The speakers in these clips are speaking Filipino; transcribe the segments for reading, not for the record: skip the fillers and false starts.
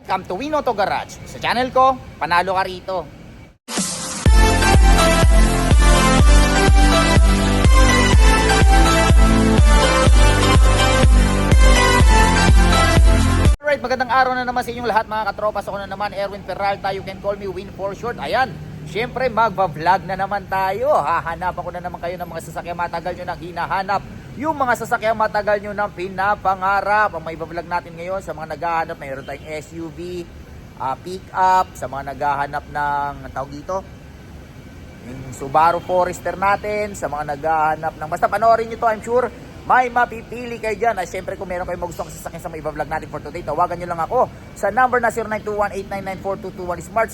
Welcome to Winoto Garage. Sa channel ko, panalo ka rito. Alright, magandang araw na naman sa inyong lahat mga katropas. Ako na naman, Erwin Peralta. You can call me Win for short. Ayan, syempre magba-vlog na naman tayo. Hahanap ako na naman kayo ng mga sasakyan matagal nyo nang hinahanap. Yung mga sasakyan matagal nyo nang pinapangarap. Ang may vlog natin ngayon sa mga naghahanap, mayroon tayong SUV, pick-up, sa mga naghahanap ng tawag dito, yung Subaru Forester natin, sa mga naghahanap ng, basta panoorin nyo to, I'm sure may mapipili kayo dyan. Ay syempre kung meron kayong magustuhan sasakyan sa mga vlog natin for today, tawagan nyo lang ako sa number na 0921-899-4221 Smart,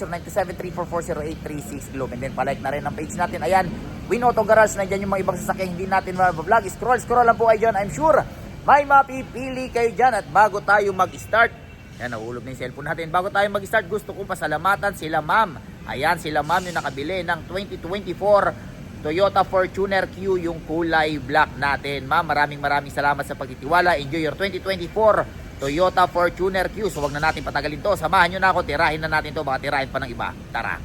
0927-344-0836 Globe. And then palike na rin ang page natin. Ayan, Winoto Garage, nandiyan yung mga ibang sasakyan hindi natin ma-vlog. Scroll lang po kayo dyan. I'm sure may mapipili kayo dyan. At bago tayo mag-start, yan, nahulog na yung cellphone natin. Bago tayo mag-start, gusto kong pasalamatan sila ma'am. Ayan, sila ma'am yung nakabili ng 2024 Toyota Fortuner Q, yung kulay black natin. Ma'am, maraming salamat sa pagtitiwala. Enjoy your 2024 Toyota Fortuner Q. So wag na natin patagalin to. Samahan nyo na ako, tirahin na natin to. Baka tirahin pa ng iba. Tara.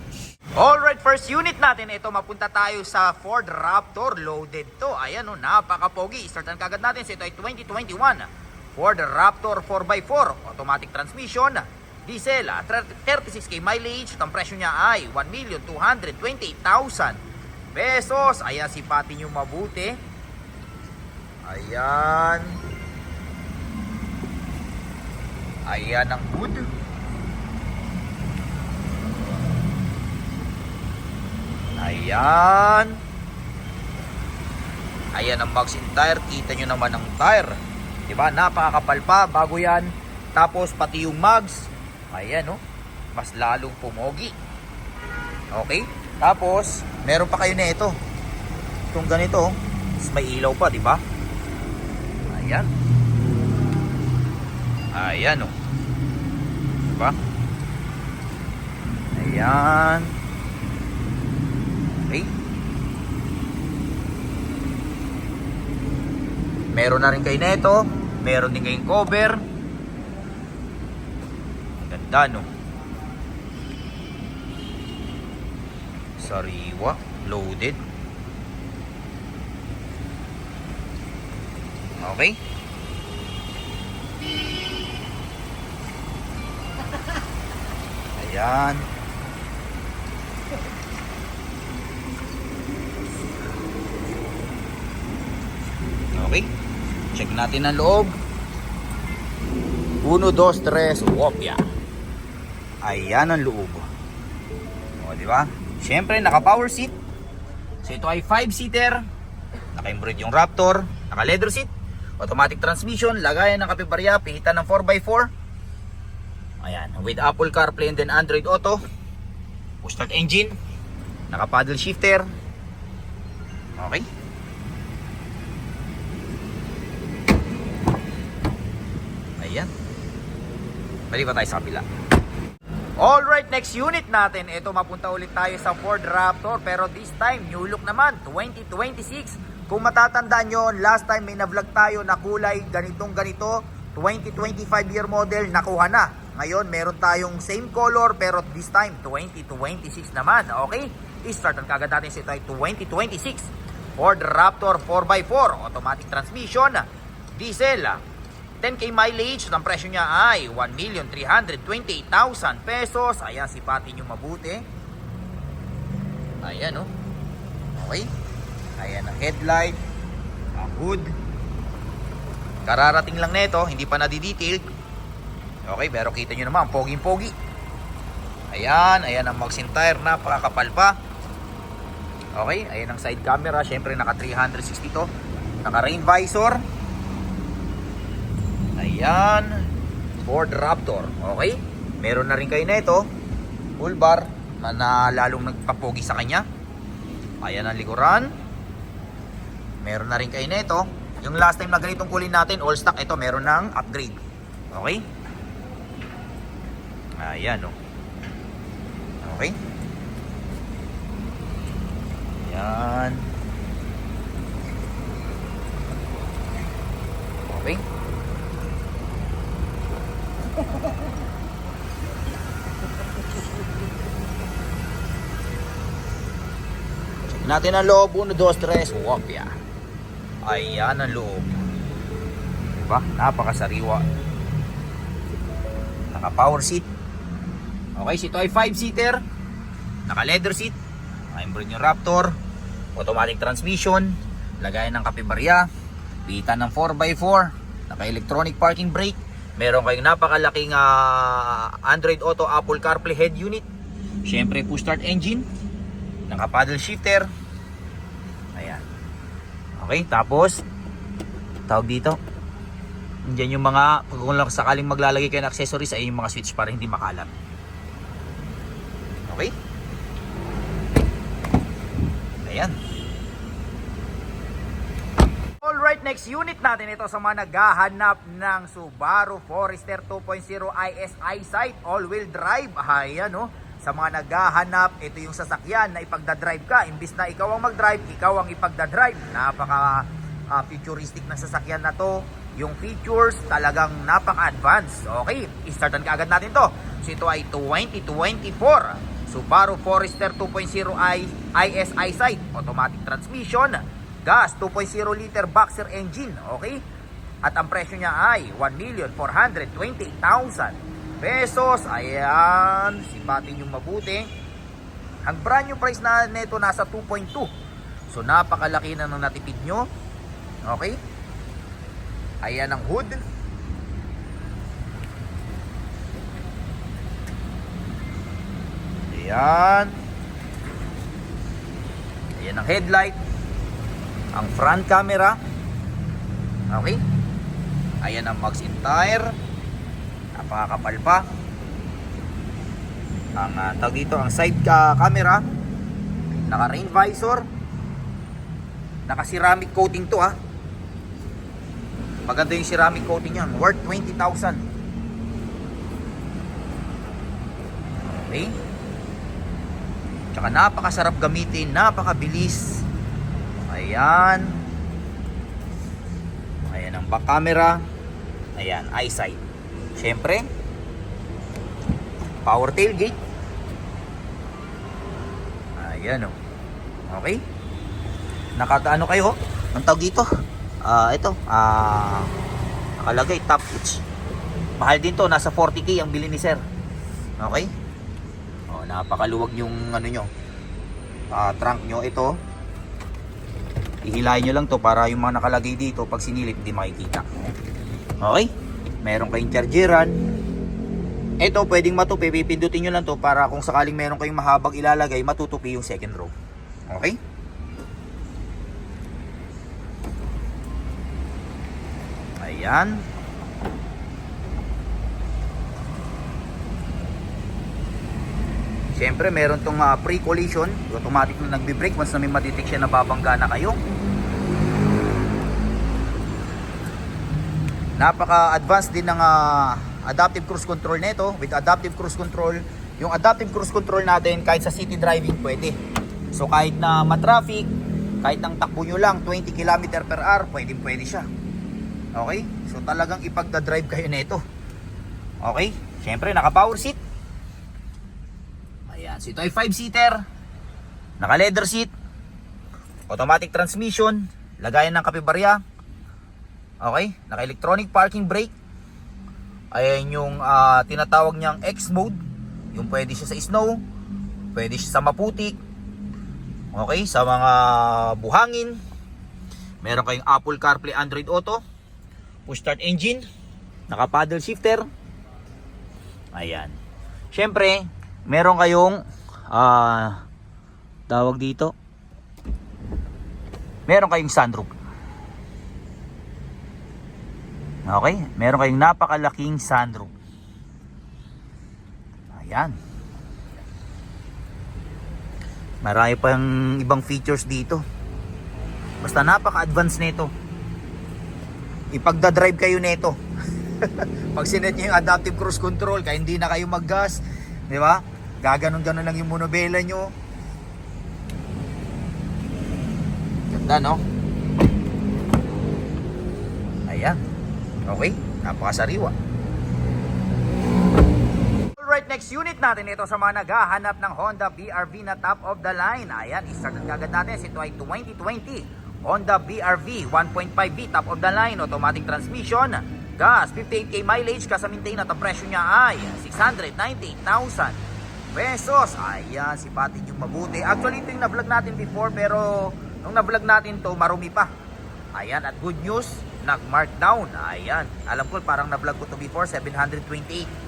Alright, first unit natin. Ito, mapunta tayo sa Ford Raptor. Loaded to. Ayan o, napaka-pogi. Startan kagad natin. So ito ay 2021 Ford Raptor 4x4. Automatic transmission. Diesel, 36k mileage. Ang presyo niya ay 1,228,000 pesos. Ayan, sipatin nyo mabuti. Ayan. Ayan ang hood. Ayan. Ayan ang mags in tire. Kita nyo naman ang tire. Diba? Napakakapal pa. Bago yan. Tapos pati yung mags. Ayan, oh. Mas lalong pumogi. Okay? Tapos, meron pa kayo na ito. Itong ganito, oh. May ilaw pa, di ba? Ayan. Ayan, oh. Diba? Ayan. Okay. Meron na rin kayo na ito. Meron din kayong cover. Ganda, no? Sariwa, loaded. Okay. Ayan. Okay. Check natin ang loob. 1, 2, 3, wopya. Ayan ang loob. O, di ba? Siyempre, naka-power seat. So, ito ay 5-seater. Naka-embroid yung Raptor. Naka-leather seat. Automatic transmission. Lagayan ng kapibarya. Pihitan ng 4x4. Ayan. With Apple CarPlay and then Android Auto. Push start engine. Naka-paddle shifter. Okay. Ayan. Balik pa tayo sa kabila. Alright, next unit natin. Ito, mapunta ulit tayo sa Ford Raptor. Pero this time, new look naman, 2026. Kung matatandaan nyo, last time may na-vlog tayo na kulay ganitong ganito. 2025 year model, nakuha na. Ngayon, meron tayong same color, pero this time, 2026 naman. Okay? I-start ang kagad natin. Ito ay 2026 Ford Raptor 4x4. Automatic transmission. Diesel. 10k mileage, ang presyo niya ay 1,328,000 pesos. Ayan, sipatin nyo mabuti. Ayan, oh. Okay. Ayan ang headlight, ang hood. Kararating lang nito, hindi pa na-detailed. Okay, pero kita nyo naman, poging-pogi. Ayan, ayan ang mags in tire, napakakapal pa. Okay, ayan ang side camera, syempre naka 360 to. Naka rain visor. Ayan, Ford Raptor. Okay, meron na rin kayo na ito, full bar na lalong nagpapogi sa kanya. Ayan ang likuran. Meron na rin kayo na ito. Yung last time na ganitong kulay natin, all stock, ito meron ng upgrade. Okay. Ayan, oh. Okay. Ayan. Okay. natin ang loob. 1, 2, 3. Wopya. Ayan ang loob. Diba? Napakasariwa. Naka power seat. Okay, ito ay 5-seater. Naka leather seat. Naka-inbred yung Raptor. Automatic transmission. Lagayan ng kapibarya. Pitan ng 4x4. Naka electronic parking brake. Meron kayong napakalaking Android Auto Apple CarPlay head unit. Syempre push start engine. Naka paddle shifter. Ayan. Okay, tapos tawag dito. Diyan yung mga, kung lang sakaling maglalagay kayo ng accessories, ay yung mga switch para hindi makalat. Okay? Ayan. Alright, next unit natin ito sa mga naghahanap ng Subaru Forester 2.0 IS EyeSight all-wheel drive. Ayan, no? Sa mga naghahanap, ito yung sasakyan na ipagdadrive ka. Imbis na ikaw ang mag-drive, ikaw ang ipagdadrive. Napaka futuristic na sasakyan na to. Yung features talagang napaka-advanced. Okay, i-startan ka agad natin to. So ito ay 2024 Subaru Forester 2.0 IS EyeSight. Automatic transmission. Gas, 2.0 liter boxer engine. Okay? At ang presyo niya ay 1,428,000 pesos. Ayan, sipatin yung mabuti. Ang brand new price na nito nasa 2.2. So napakalaki na ng natipid nyo. Okay? Ayan ang hood. Ayan. Ayan ang headlight. Ang front camera. Okay? Ayan ang mags in tire. Napakakapal pa. Ang tawag dito, ang side camera. Naka rain visor. Naka ceramic coating to ha. Maganda yung ceramic coating yan. Worth 20,000. Okay. Tsaka napakasarap gamitin. Napakabilis. Ayan. Ayan ang back camera. Ayan, EyeSight. Siyempre, power tailgate. Ayan o. Okay. Nakataano kayo. Ang tawag dito. Ito. Nakalagay top hitch. Mahal din to. Nasa 40k ang bili ni sir. Okay. O, napakaluwag yung ano nyo. Trunk nyo. Ito. Ihilahin nyo lang to para yung mga nakalagay dito pag sinilip hindi makikita. Okay. Meron kayong chargeran. Ito pwedeng matupi, pipindutin nyo lang to para kung sakaling meron kayong mahabang ilalagay, matutupi yung second row. Okay? Ayan. Siyempre meron tong pre-collision, automatic na nagbe-brake once na may madetect siya na babangga na kayo. Napaka-advanced din ng adaptive cruise control nito. With adaptive cruise control, yung adaptive cruise control natin kahit sa city driving pwede. So kahit na ma-traffic, kahit ang takbo nyo lang 20 km per hour, pwede siya. Okay? So talagang ipagdadrive kayo nito. Okay? Siyempre naka-power seat. Ayan, so ito ay 5-seater. Naka-leather seat. Automatic transmission. Lagayan ng kapibarya. Okay, naka-electronic parking brake. Ayan yung tinatawag niyang X mode. Yung pwede siya sa snow, pwede siya sa maputik. Okay, sa mga buhangin. Meron kayong Apple CarPlay, Android Auto, push start engine, naka-paddle shifter. Ayan. Syempre, meron kayong tawag dito. Meron kayong sunroof. Okay, meron kayong napakalaking sunroof. Ayan. Marami pang ibang features dito. Basta napaka-advanced nito. Ipagdadrive kayo nito. Pag sinet nyo yung adaptive cruise control, kaya hindi na kayo mag-gas, di ba? Gaganon-ganon lang yung monobela nyo. Ganda, no? Ayan. Okay, napakasariwa. Alright, next next unit natin ito sa mga naghahanap ng Honda BRV na top of the line. Ayan, i-start agad natin. Ito ay 2020 Honda BRV 1.5V top of the line, automatic transmission, gas, 58k mileage, kasamintain at ang presyo niya ay 698,000 pesos. Ayan, sipatin yung mabuti. Actually, ito yung na-vlog natin before, pero nung na-vlog natin to marumi pa. Ayan, at good news, nag-markdown. Ayan, alam ko parang na-vlog ko to before, 728.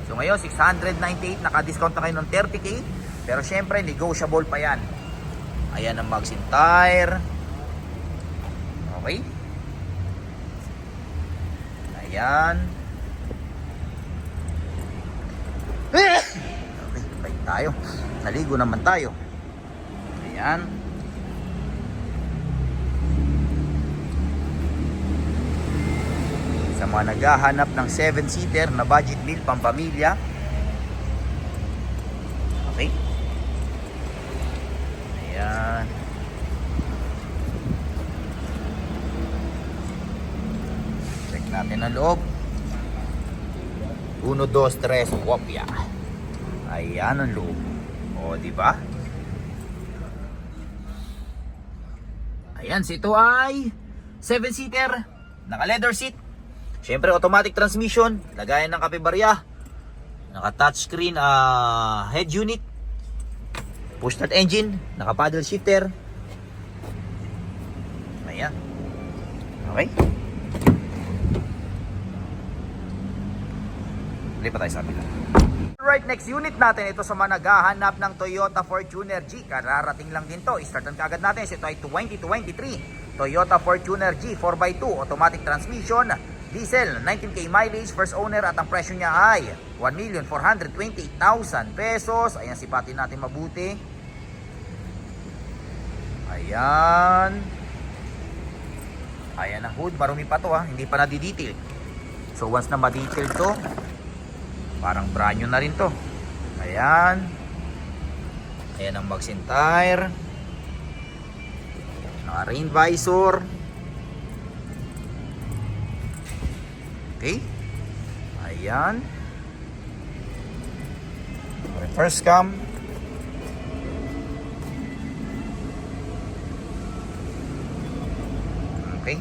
So ngayon, 698, naka-discount na kayo ng 30k. Pero syempre, negotiable pa yan. Ayan ang magazine tire. Okay. Ayan. Okay, balik tayo. Naligo naman tayo. Ayan. Sa mga naghahanap ng 7-seater na budget meal pampamilya. Okay. Ayan. Check natin ang loob. 1, 2, 3, wopya. Ayan ang loob. O, di ba? Ayan, so ito ay 7-seater, naka leather seat. Siyempre, automatic transmission, lagayan ng kapebarya, naka touchscreen head unit, push start engine, naka paddle shifter. Ayan. Okay. Lipat tayo sa kabila. Alright, next unit natin ito sa mga naghahanap ng Toyota Fortuner G. Kararating lang din to. Startan kagad natin. Ito ay 2023 Toyota Fortuner G 4x2 automatic transmission, diesel, 19k mileage, first owner at ang presyo niya ay 1,428,000 pesos. Ayan, sipatin natin mabuti. Ayan. Ayan ang hood, marumi pa to ha, hindi pa na-detail. So once na ma-detail to, parang brand new na rin to. Ayan. Ayan ang magazine tire. Naka rain visor. Okay. Ayan. Reverse cam. Okay.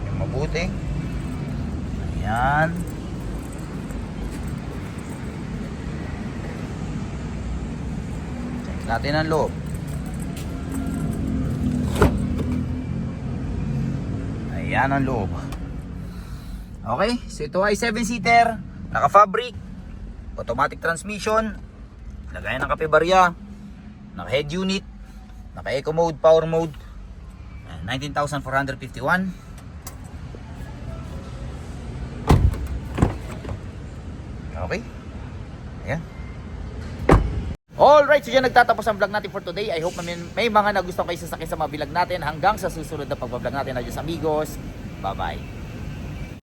Yung mabuti. Ayan. Check natin ang loob. Ayan ang loob. Okay, so ito ay 7-seater, naka-fabric, automatic transmission, lagayan ng kapebarya, naka-head unit, naka-eco mode, power mode, 19,451. Okay, ayan. Alright, so dyan nagtatapos ang vlog natin for today. I hope may mga nagustuhan kayo sasakyan sa mga vlog natin. Hanggang sa susunod na pag-vlog natin. Adios amigos, bye-bye.